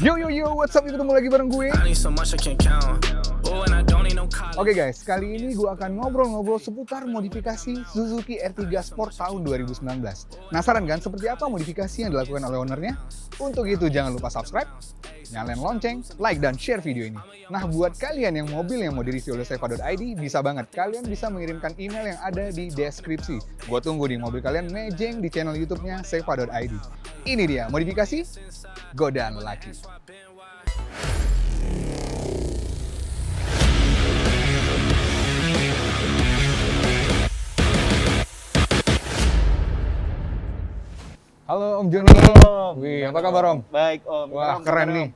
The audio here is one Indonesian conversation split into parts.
Yo, what's up? Ketemu lagi bareng gue. Oke guys, kali ini gue akan ngobrol-ngobrol seputar modifikasi Suzuki R3 Sport tahun 2019. Penasaran kan seperti apa modifikasi yang dilakukan oleh ownernya? Untuk itu jangan lupa subscribe, nyalain lonceng, like dan share video ini. Nah, buat kalian yang mobil yang mau direview oleh seva.id, bisa banget. Kalian bisa mengirimkan email yang ada di deskripsi. Gue tunggu di mobil kalian mejeng di channel YouTube-nya seva.id. Ini dia modifikasi Godaan Laki. Halo Om Joni. Halo, Om. Wih, apa kabar Om? Baik Om. Wah, Om, keren Om. nih.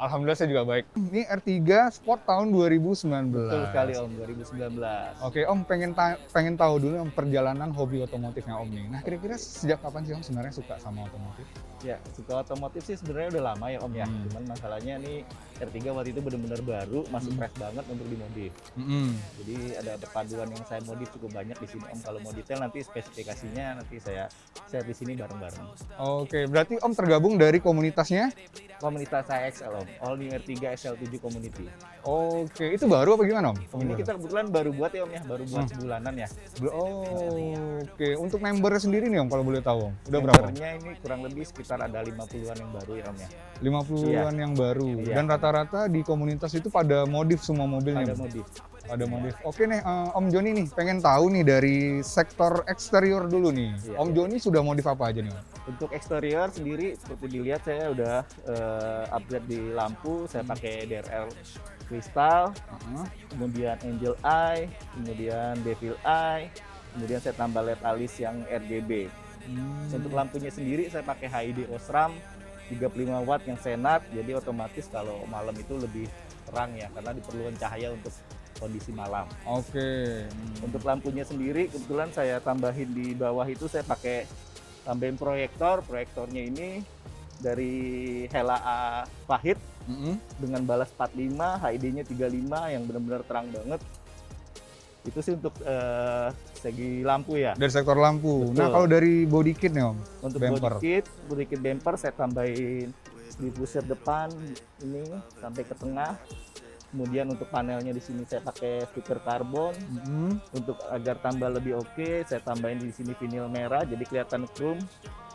Alhamdulillah saya juga baik. Ini R3 Sport tahun 2019. Betul sekali Om, 2019. Oke Om, pengen tahu dulu Om perjalanan hobi otomotifnya Om nih. Nah, kira-kira sejak kapan sih Om sebenarnya suka sama otomotif? Ya, suka otomotif sih sebenarnya udah lama ya Om ya. Cuman masalahnya nih R3 waktu itu benar-benar baru, masih fresh banget untuk dimodif. Jadi ada perpaduan yang saya modif cukup banyak di sini Om. Kalau mau detail nanti spesifikasinya nanti saya share di sini bareng-bareng. Oke, berarti Om tergabung dari komunitasnya? Komunitas AXL Om, All New R3 SL7 Community. Oke, itu baru apa gimana Om? Ini kita kebetulan baru buat ya Om ya, baru buat sebulanan ya. Oke. Untuk membernya sendiri nih Om kalau boleh tahu Om, udah berapa? Membernya ini kurang lebih sekitar ada 50-an yang baru ya Om ya. 50-an yang baru. Iya. Dan rata-rata di komunitas itu pada modif semua mobilnya. Ada Om? modif. Ada modif. Oke nih, Om Joni nih pengen tahu nih dari sektor eksterior dulu nih. Iya, Om Joni sudah modif apa aja nih Om? Untuk eksterior sendiri seperti dilihat saya udah upgrade di lampu, saya pakai DRL kristal, kemudian Angel Eye, kemudian Devil Eye, kemudian saya tambah LED alis yang RGB. Untuk lampunya sendiri saya pakai HID Osram 35 watt yang senat, jadi otomatis kalau malam itu lebih terang ya karena diperlukan cahaya untuk kondisi malam. Oke. Untuk lampunya sendiri kebetulan saya tambahin di bawah itu saya pakai tambahin proyektornya ini dari Hella A Pahit dengan balas 45, HID-nya 35 yang benar-benar terang banget. Itu sih untuk segi lampu ya. Dari sektor lampu. Betul. Nah, kalau dari body kit nih Om? Untuk bumper. body kit bumper saya tambahin di pusat depan ini sampai ke tengah. Kemudian untuk panelnya di sini saya pakai stiker karbon. Untuk agar tambah lebih oke, saya tambahin di sini vinil merah jadi kelihatan chrome.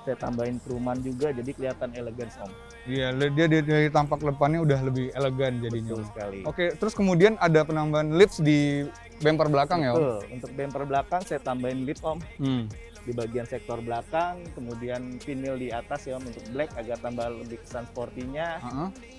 Saya tambahin chroman juga jadi kelihatan elegan Om. Iya, dia dari tampak depannya udah lebih elegan jadinya. Betul sekali. Oke, terus kemudian ada penambahan lips di bumper belakang ya Om? Betul. Untuk bumper belakang saya tambahin lip Om. Di bagian sektor belakang, kemudian vinil di atas ya Om untuk black agar tambah lebih kesan sportinya.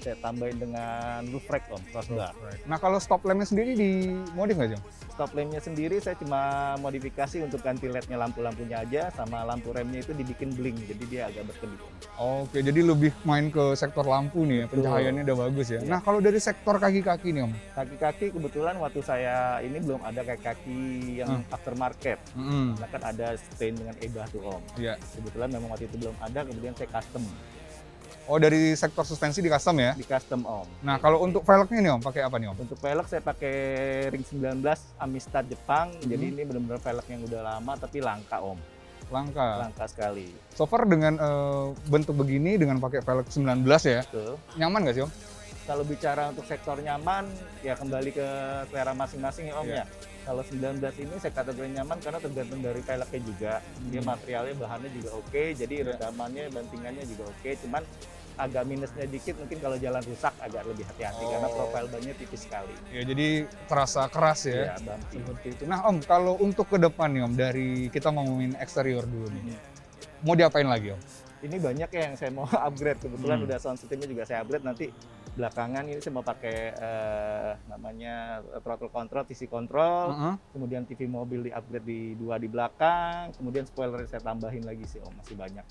Saya tambahin dengan roof rack Om, crossbar. Nah, kalau stop lampnya sendiri di modif nggak Jom? Stop lampnya sendiri saya cuma modifikasi untuk ganti LED-nya lampu-lampunya aja, sama lampu remnya itu dibikin bling, jadi dia agak berkedip. Oke, jadi lebih main ke sektor lampu nih ya, pencahayaannya udah bagus ya. Iya. Nah, kalau dari sektor kaki-kaki nih Om? Kaki-kaki kebetulan waktu saya ini belum ada kaki-kaki yang aftermarket. Karena kan ada stain dengan EBA tuh Om. Iya. Kebetulan memang waktu itu belum ada, kemudian saya custom. Oh, dari sektor suspensi di custom ya? Di custom Om. Nah, kalau untuk velgnya nih Om, pakai apa nih Om? Untuk velg saya pakai ring 19 Amistad Jepang. Jadi ini benar-benar velg yang udah lama tapi langka Om. Langka. Langka sekali. So far dengan bentuk begini, dengan pakai velg 19 ya, Betul. nyaman nggak sih Om? Kalau bicara untuk sektor nyaman, ya kembali ke selera masing-masing ya Om ya. Kalau 19 ini saya kategori nyaman karena tergantung dari velgnya juga. Dia materialnya, bahannya juga oke, jadi redamannya, bantingannya juga oke. Cuman agak minusnya dikit mungkin kalau jalan rusak agak lebih hati-hati karena profil bannya tipis sekali. Ya, jadi terasa keras ya. Iya, bumpy. Seperti itu. Nah Om, kalau untuk ke depan nih Om, dari kita ngomongin eksterior dulu nih, mau diapain lagi Om? Ini banyak ya yang saya mau upgrade. Kebetulan udah sound systemnya juga saya upgrade. Nanti belakangan ini saya mau pakai namanya throttle control, TC control. Kemudian TV mobil di upgrade di 2 di belakang. Kemudian spoiler saya tambahin lagi sih Om, masih banyak.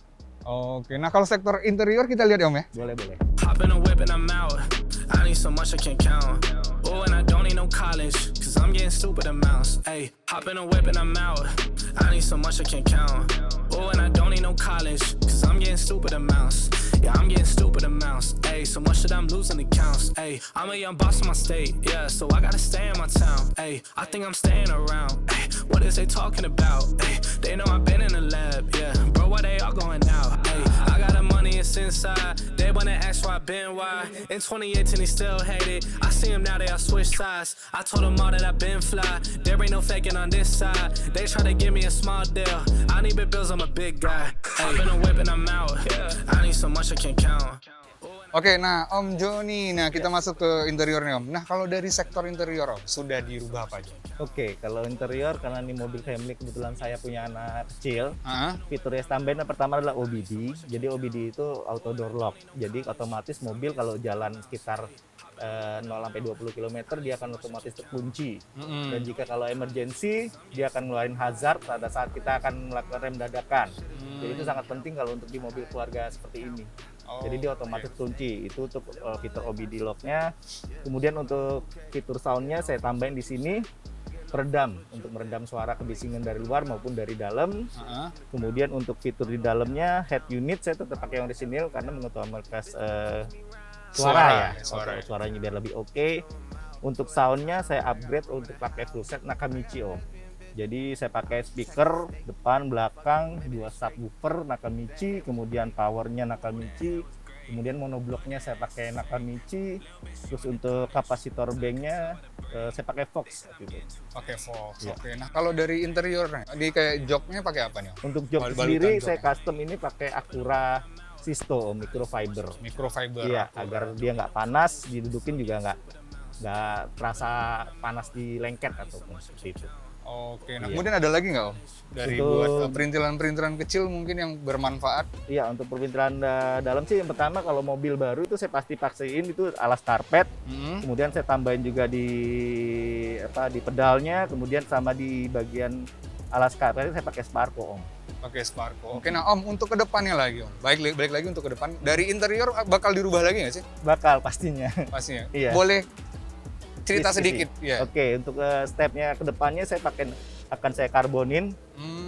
Oke, nah kalau sektor interior kita lihat ya Om ya? Boleh. Hop in a whip and I'm out. I need so much I can't count. Oh, and I don't need no college, cause I'm getting stupid amounts. Hey, hop in a whip and I'm out. I need so much I can't count. Oh, and I don't need no college, cause I'm getting stupid amounts. Yeah, I'm getting stupid amounts. Hey, so much that I'm losing accounts. Hey, I'm a young boss in my state. Yeah, so I gotta stay in my town. Hey, I think I'm staying around. Hey, what is they talking about? Hey, they know I've been in the lab. Yeah, bro, why they all going out? Hey, I got the money, it's inside. They wanna ask why I been why. In 2018 he still hate it. I see him now, they all switch sides. I told them all that I been fly. There ain't no faking on this side. They try to give me a small deal. I need big bills, I'm a big guy. Hop in a whip and I'm out. I need so much I can't count. Oke, nah Om Joni, nah kita masuk ke interiornya Om. Nah kalau dari sektor interior Om, sudah dirubah apa aja? Oke, kalau interior karena ini mobil family kebetulan saya punya anak kecil. Fitur yang tambahin yang pertama adalah OBD. Jadi OBD itu auto door lock. Jadi otomatis mobil kalau jalan sekitar 0 sampai 20 km dia akan otomatis terkunci. Dan jika kalau emergency dia akan ngeluarin hazard pada saat kita akan melakukan rem dadakan. Jadi itu sangat penting kalau untuk di mobil keluarga seperti ini. Jadi dia otomatis kunci. Itu untuk fitur OBD lock-nya. Kemudian untuk fitur sound-nya saya tambahin di sini peredam untuk meredam suara kebisingan dari luar maupun dari dalam. Kemudian untuk fitur di dalamnya head unit saya tetap pakai yang orisinil karena mengutamakan suara ya. Suaranya biar lebih oke. Untuk sound-nya saya upgrade untuk pakai full set Nakamichi Om. Jadi saya pakai speaker depan, belakang, 2 subwoofer Nakamichi, kemudian powernya Nakamichi, kemudian monobloknya saya pakai Nakamichi, terus untuk kapasitor banknya saya pakai Fox gitu. Pakai Fox. Ya. Oke. Nah kalau dari interiornya, di kayak joknya pakai apa nih Om? Untuk jok Balutan sendiri joknya. saya custom ini pakai Acura Sisto microfiber. Microfiber. Iya, agar dia nggak panas, didudukin juga nggak terasa panas di lengket ataupun seperti itu. Oke, nah Iya. kemudian ada lagi nggak Om? Dari Untuk- buat perintilan-perintilan kecil mungkin yang bermanfaat? Iya, untuk perpindahan dalam sih yang pertama kalau mobil baru itu saya pasti paksain itu alas karpet. Kemudian saya tambahin juga di pedalnya, kemudian sama di bagian alas karpet saya pakai Sparko Om. Pakai Sparko. Oke, nah Om untuk kedepannya lagi Om. Balik lagi untuk ke depan. Dari interior bakal dirubah lagi nggak sih? Bakal pastinya. Pastinya. Iya. Boleh cerita Isi. sedikit? Ya. Oke, untuk stepnya ke depannya saya akan saya karbonin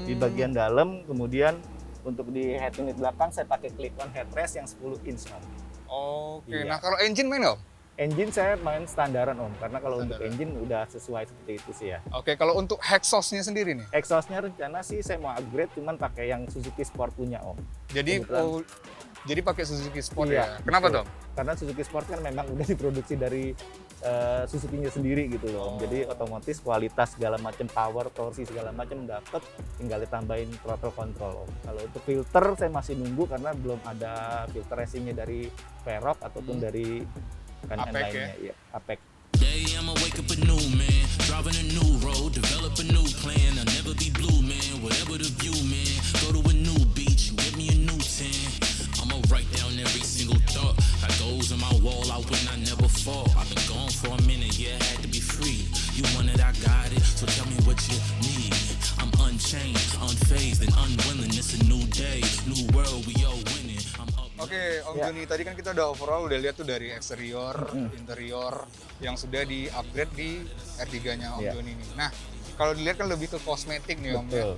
di bagian dalam, kemudian untuk di head unit belakang saya pakai clip-on headrest yang 10 inch Om. Oke, Iya. nah kalau engine main nggak Om? Engine saya main standaran Om, karena kalau untuk Standaran. engine udah sesuai seperti itu sih ya. Oke, kalau untuk exhaust-nya sendiri nih? Exhaustnya rencana sih saya mau upgrade, cuman pakai yang Suzuki Sport punya Om. Jadi Kebetulan. jadi pakai Suzuki Sport Iya, ya? Kenapa betul. Tom? Karena Suzuki Sport kan memang udah diproduksi dari Suzuki-nya sendiri gitu loh Om. Jadi otomatis kualitas segala macam power, torsi segala macam dapet, tinggal ditambahin throttle control Om. Kalau untuk filter saya masih nunggu karena belum ada filter racingnya dari Apex ataupun dari kan Apec lainnya ya, Apec. Day I'ma wake up a new man, driving a new road, develop a new plan. I'll never be blue, man. Whatever the view, man. Go to a new beach and get me a new tan. I'ma write down every single thought. Got goals on my wall, I win, I never fall. I've been gone for a minute, yeah, had to be free. You want it, I got it. So tell me what you need. I'm unchained, unfazed, and unwilling. It's a new day, new world, we all winning. I'm up. Oke, Om Ya. Joni, tadi kan kita udah overall udah lihat tuh dari eksterior, interior yang sudah di-upgrade di R3-nya Om Ya. Joni nih. Nah, kalau dilihat kan lebih ke kosmetik nih Om ya. Betul.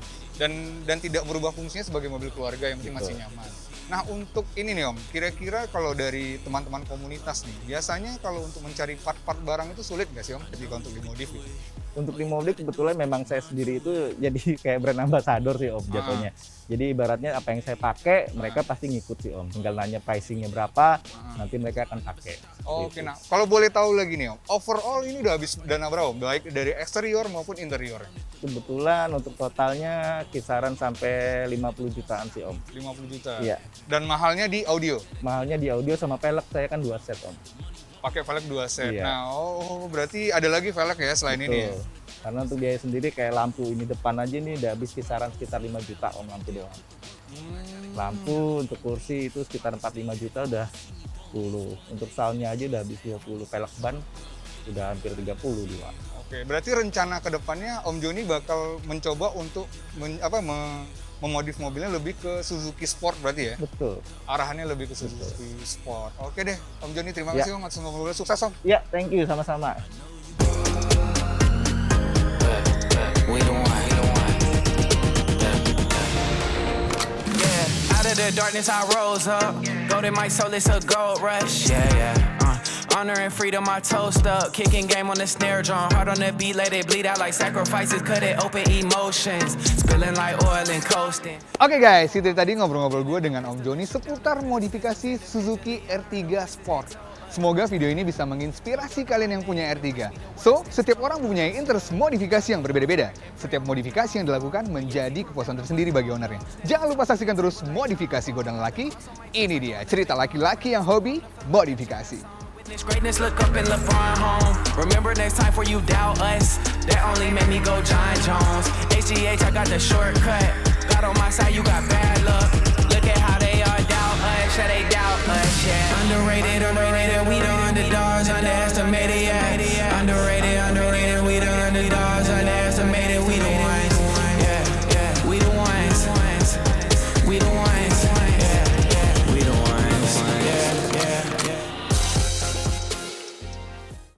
Dan tidak berubah fungsinya sebagai mobil keluarga yang penting masih Betul. nyaman. Nah, untuk ini nih Om, kira-kira kalau dari teman-teman komunitas nih, biasanya kalau untuk mencari part-part barang itu sulit nggak sih Om ketika untuk dimodif gitu? Untuk di mobil kebetulan memang saya sendiri itu jadi kayak brand ambassador sih Om jatuhnya. Jadi ibaratnya apa yang saya pakai mereka pasti ngikut sih Om. Tinggal nanya pricingnya berapa, nanti mereka akan pakai. Oke, Gitu. nah kalau boleh tahu lagi nih Om, overall ini udah habis dana berapa Om? Baik dari eksterior maupun interior? Kebetulan untuk totalnya kisaran sampai 50 jutaan sih Om. 50 juta. Iya. Dan mahalnya di audio. Mahalnya di audio sama pelek saya kan 2 set Om. Pakai velg 2 set. Iya. Nah, berarti ada lagi velg ya selain ini ya? Betul. Karena untuk biaya sendiri kayak lampu ini depan aja nih udah habis kisaran sekitar 5 juta Om lampu doang. Lampu untuk kursi itu sekitar 45 juta udah 10. Untuk soundnya aja udah habis 20. Pelek ban udah hampir 30 juga. Oke, berarti rencana ke depannya Om Joni bakal mencoba untuk memodif mobilnya lebih ke Suzuki Sport berarti ya? Betul. Arahannya lebih ke Suzuki Sport. Oke deh, Om Joni terima Ya. kasih Om atas ngobrolnya. Sukses Om. Ya, thank you sama-sama. We the one. Yeah, out of the darkness I rose up. Golden my soul, it's a gold rush. Yeah, yeah. Honor and freedom, I toast up. Kicking game on the snare drum. Hard on the beat, let it bleed out like sacrifices. Cut it open emotions. Spilling like oil and coasting. Oke guys, itu tadi ngobrol-ngobrol gue dengan Om Joni seputar modifikasi Suzuki R3 Sport. Semoga video ini bisa menginspirasi kalian yang punya R3. So, setiap orang mempunyai interest modifikasi yang berbeda-beda. Setiap modifikasi yang dilakukan menjadi kepuasan tersendiri bagi ownernya. Jangan lupa saksikan terus Modifikasi Godang Laki. Ini dia cerita laki-laki yang hobi modifikasi. This greatness, look up in LeBron home. Remember next time for you doubt us. That only made me go John Jones. HGH, I got the shortcut. God on my side, you got bad luck. Look at how they all doubt us. Yeah, they doubt us, yeah. Underrated, we the underdogs. Underestimated,